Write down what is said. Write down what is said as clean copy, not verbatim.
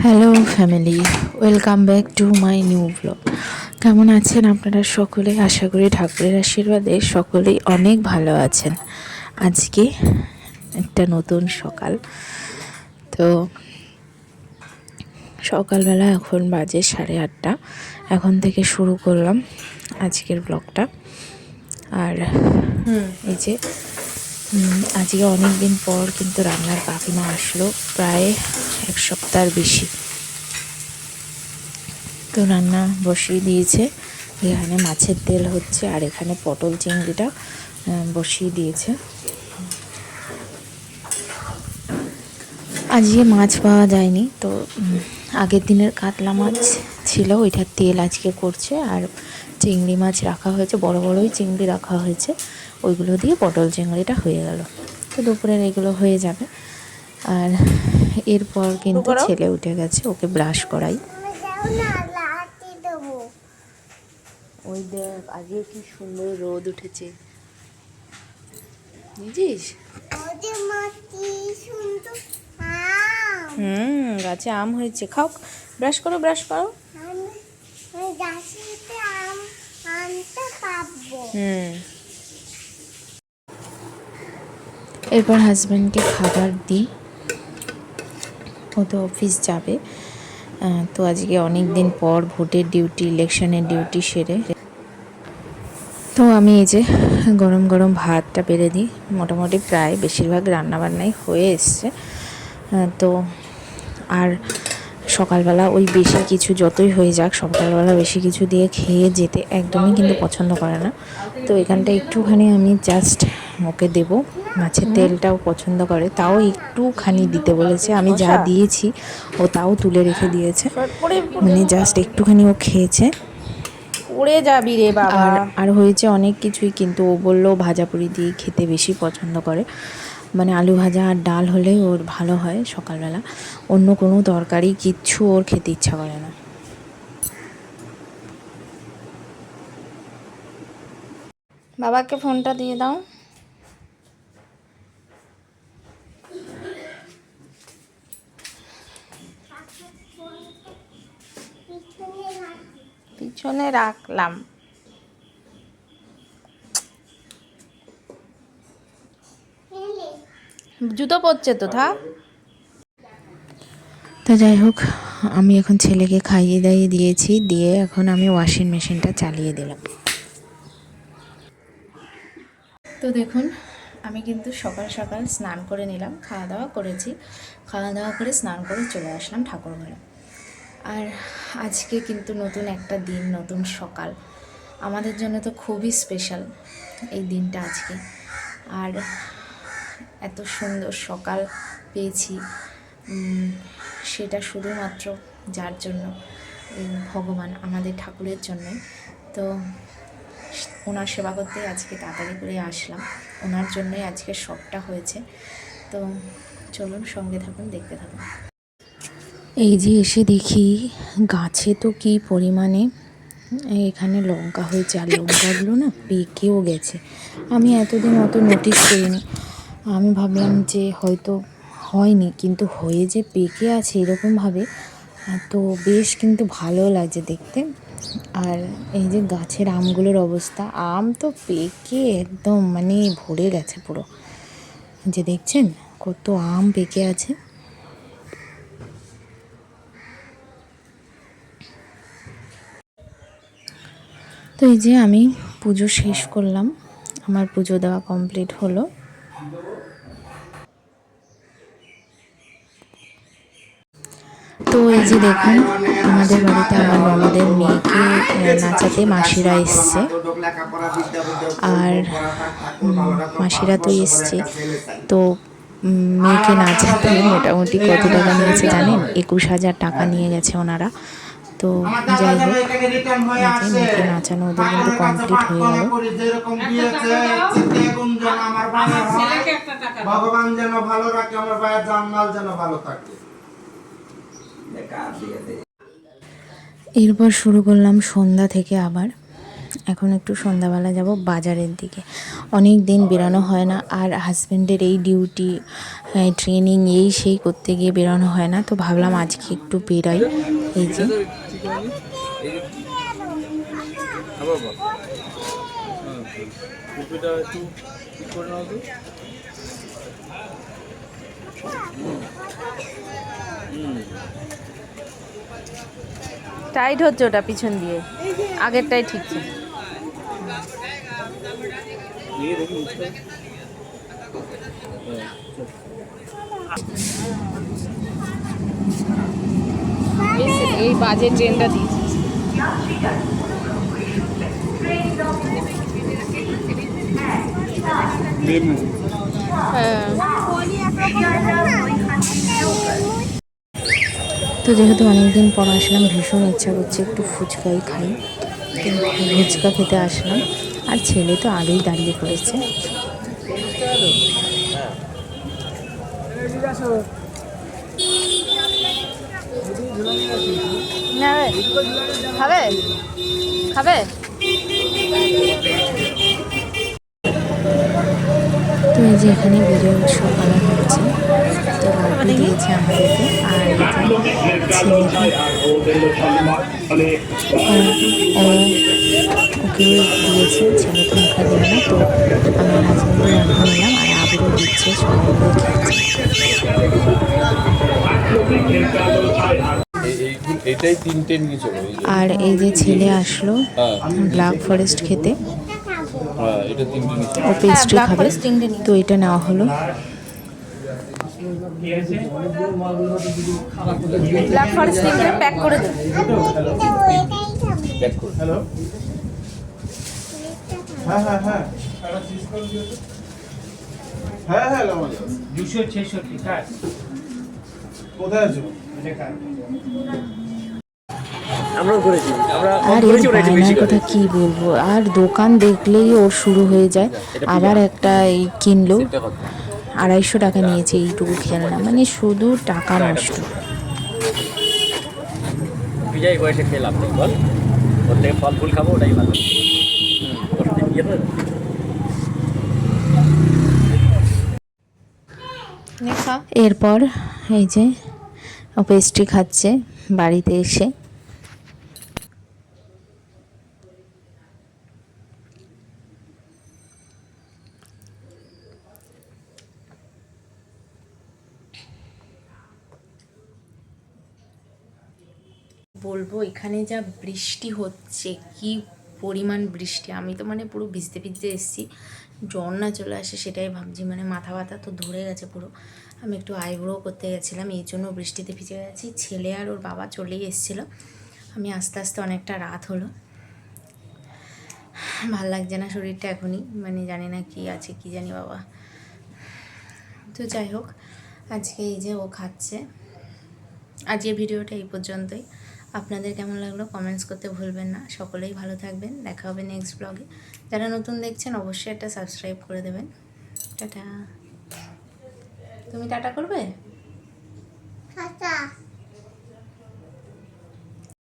Hello family, welcome back to my new blog. কেমন আছেন আপনারা সকলে? আশা করি ঠাকুরের আশীর্বাদে সকলেই অনেক ভালো আছেন। আজকে একটা নতুন সকাল, তো সকালবেলা এখন বাজে 8:30। এখন থেকে শুরু করলাম আজকের ব্লগটা। আর এই যে আজকে অনেক দিন পর কিন্তু রান্নার কাকিমা আসলো, প্রায় 1 সপ্তাহের বেশি। তো রান্না বসিয়ে দিয়েছে, এখানে মাছের তেল হচ্ছে আর এখানে পটল চিংড়িটা বসিয়ে দিয়েছে। আজকে মাছ পাওয়া যায়নি, তো আগের দিনের কাতলা মাছ ছিল, ওইটার তেল আজকে করছে। আর চিংড়ি মাছ রাখা হয়েছে, বড় বড়ই চিংড়ি রাখা হয়েছে, ওইগুলো দিয়ে পটল চিংড়িটা হয়ে গেল। তো দুপুরের এগুলো হয়ে যাবে। আর এরপর কিন্তু ছেলে উঠে গেছে, ওকে ব্রাশ করাই। ওই দেখ আজকে কি সুন্দর রোদ উঠেছে, বুঝিস? গাছে আম হয়েছে, খাও, ব্রাশ করো ব্রাশ করো। এরপর হাজব্যান্ডকে খাবার দিই, ও তো অফিস যাবে। তো আজকে অনেক দিন পর ভোটের ডিউটি, ইলেকশনের ডিউটি সেরে, তো আমি এই যে গরম গরম ভাতটা বেড়ে দিই। মোটামুটি প্রায় বেশিরভাগ রান্নাবান্নাই হয়ে এসছে। তো আর সকালবেলা ওই বেশি কিছু যতই হয়ে যাক, সকালবেলা বেশি কিছু দিয়ে খেয়ে যেতে একদমই কিন্তু পছন্দ করে না। তো এখানটা একটুখানি আমি জাস্ট ওকে দেবো। মাছের তেলটাও পছন্দ করে, তাও একটুখানি দিতে বলেছে। আমি যা দিয়েছি ও তাও তুলে রেখে দিয়েছে, মানে জাস্ট একটুখানি ও খেয়েছে। উড়ে যাবি রে বাবা। আর হয়েছে অনেক কিছুই, কিন্তু ও বললো ভাজাপুরি দিয়ে খেতে বেশি পছন্দ করে। মানে আলু ভাজা আর ডাল হলেই ওর ভালো হয় সকালবেলা, অন্য কোনো তরকারি কিচ্ছু ওর খেতে ইচ্ছা করে না। বাবাকে ফোনটা দিয়ে দাও। পিছনে রাখলাম। জুতো পরছে তো, থাক। তো যাই হোক, আমি এখন ছেলেকে খাইয়ে দাইয়ে দিয়েছি, দিয়ে এখন আমি ওয়াশিং মেশিনটা চালিয়ে দিলাম। তো দেখুন, আমি কিন্তু সকাল সকাল স্নান করে নিলাম, খাওয়া দাওয়া করেছি, খাওয়া দাওয়া করে স্নান করে চলে আসলাম ঠাকুর ঘরে। আর আজকে কিন্তু নতুন একটা দিন, নতুন সকাল, আমাদের জন্য তো খুবই স্পেশাল এই দিনটা আজকে। আর এত সুন্দর সকাল পেয়েছি, সেটা শুধুমাত্র যার জন্য, ভগবান আমাদের ঠাকুরের জন্য। তো ওনার সেবা করতেই আজকে তাড়াতাড়ি করে আসলাম, ওনার জন্যই আজকে সবটা হয়েছে। তো চলুন সঙ্গে থাকুন, দেখতে থাকুন। এই যে এসে দেখি গাছে তো কি পরিমাণে এখানে লঙ্কা হয়েছে, আর লঙ্কাগুলো না পেকেও গেছে। আমি এতদিন অত নোটিস করিনি, আমি ভাবলাম যে হয়তো হয়নি, কিন্তু হয়ে যে পেকে আছে এরকমভাবে, তো বেশ কিন্তু ভালো লাগছে দেখতে। আর এই যে গাছের আমগুলোর অবস্থা, আম তো পেকে একদম মানে ভরে গেছে পুরো, যে দেখছেন কত আম পেকে আছে। তো এই যে আমি পুজো শেষ করলাম, আমার পুজো দেওয়া কমপ্লিট হলো। তো এই যে দেখুন, আমাদের বাড়িতে আমার ননদের মেয়েকে নাচাতে মাসিরা এসছে। আর মাসিরা তো এসছে, তো মেয়েকে নাচাতে মোটামুটি কত টাকা নিয়েছে জানেন? 21,000 টাকা নিয়ে গেছে ওনারা। তো যাই হোক, মেয়েকে নাচানো ওদের কিন্তু কমপ্লিট হয়ে গেল। ভগবান যেন ভালো রাখে, আমার ভাইয়ের জানমাল যেন ভালো থাকে। এরপর শুরু করলাম সন্ধ্যা থেকে আবার এখন একটু সন্ধ্যাবেলা যাব বাজারের দিকে। অনেক দিন বেরোনো হয় না, আর হাজব্যান্ডের এই ডিউটি ট্রেনিং এই সেই করতে গিয়ে বেরোনো হয় না, তো ভাবলাম আজকে একটু বেরাই। এই যে টাইট হচ্ছে ওটা পিছন দিয়ে, আগেরটাই ঠিক ছিল। এই বাজে ট্রেনটা দিয়েছিস। হ্যাঁ, তো যেহেতু অনেকদিন পর আসলাম, ভীষণ ইচ্ছা করছে একটু ফুচকাই খাই, কিন্তু ফুচকা খেতে আসলাম। আর ছেলে তো আগেই দাঁড়িয়ে পড়েছে। নেবে? খাবে খাবে? তো এই যে এখানে বিজয় উৎসব পালন হচ্ছে, তো লাড্ডু দিয়েছে আমাদেরকে, আর ওকে দিয়েছে, ছেলে তো মুখে দেবে না, তো আমার হাজব্যান্ডের লাড্ডু নিলাম, আর আবিরও দিচ্ছে, সবাই মিলে খাচ্ছে। আর এই যে ছেলে আসলো ব্ল্যাক ফরেস্ট খেতে, ও পেস্ট্রি খাবে, তো এটা নেওয়া হলো। ব্ল্যাক ফরেস্ট প্যাক করে দেবে। হ্যালো, হ্যাঁ হ্যাঁ হ্যাঁ হ্যাঁ হ্যাঁ 266 কাজ কোথায় আছো? আর এর বায়নার কথা কি বলবো, আর দোকান দেখলেই ওর শুরু হয়ে যায়। আবার একটা এই কিনলো, 250 টাকা নিয়েছে এইটুকু খেলনা, মানে শুধু টাকা নষ্ট। বিজয় বয়সে খেলাম নেই বল, ওর থেকে ফল ফুল খাবো, ওটাই ভালো। এরপর এই যে ও পেস্ট্রি খাচ্ছে বাড়িতে এসে। বলবো এখানে যা বৃষ্টি হচ্ছে, কি পরিমাণ বৃষ্টি, আমি তো মানে পুরো ভিজতে ভিজতে এসেছি, জ্বর না চলে আসে সেটাই ভাবছি, মানে মাথা ব্যথা তো ধরে গেছে পুরো। আমি একটু আইব্রো করতে গেছিলাম, এই জন্য বৃষ্টিতে ভিজে গেছি। ছেলে আর ওর বাবা চলেই এসেছিলো, আমি আস্তে আস্তে অনেকটা রাত হলো, ভাল লাগছে না শরীরটা এখনই, মানে জানি না কি আছে কি জানি বাবা। তো যাই হোক, আজকে এই যে ও খাচ্ছে। আজকের ভিডিওটা এই পর্যন্তই। আপনাদের কেমন লাগলো কমেন্টস করতে ভুলবেন না। সকলেই ভালো থাকবেন, দেখা হবে নেক্সট ব্লগে। যারা নতুন দেখছেন অবশ্যই একটা সাবস্ক্রাইব করে দেবেন। টাটা। তুমি টাটা করবে? টাটা।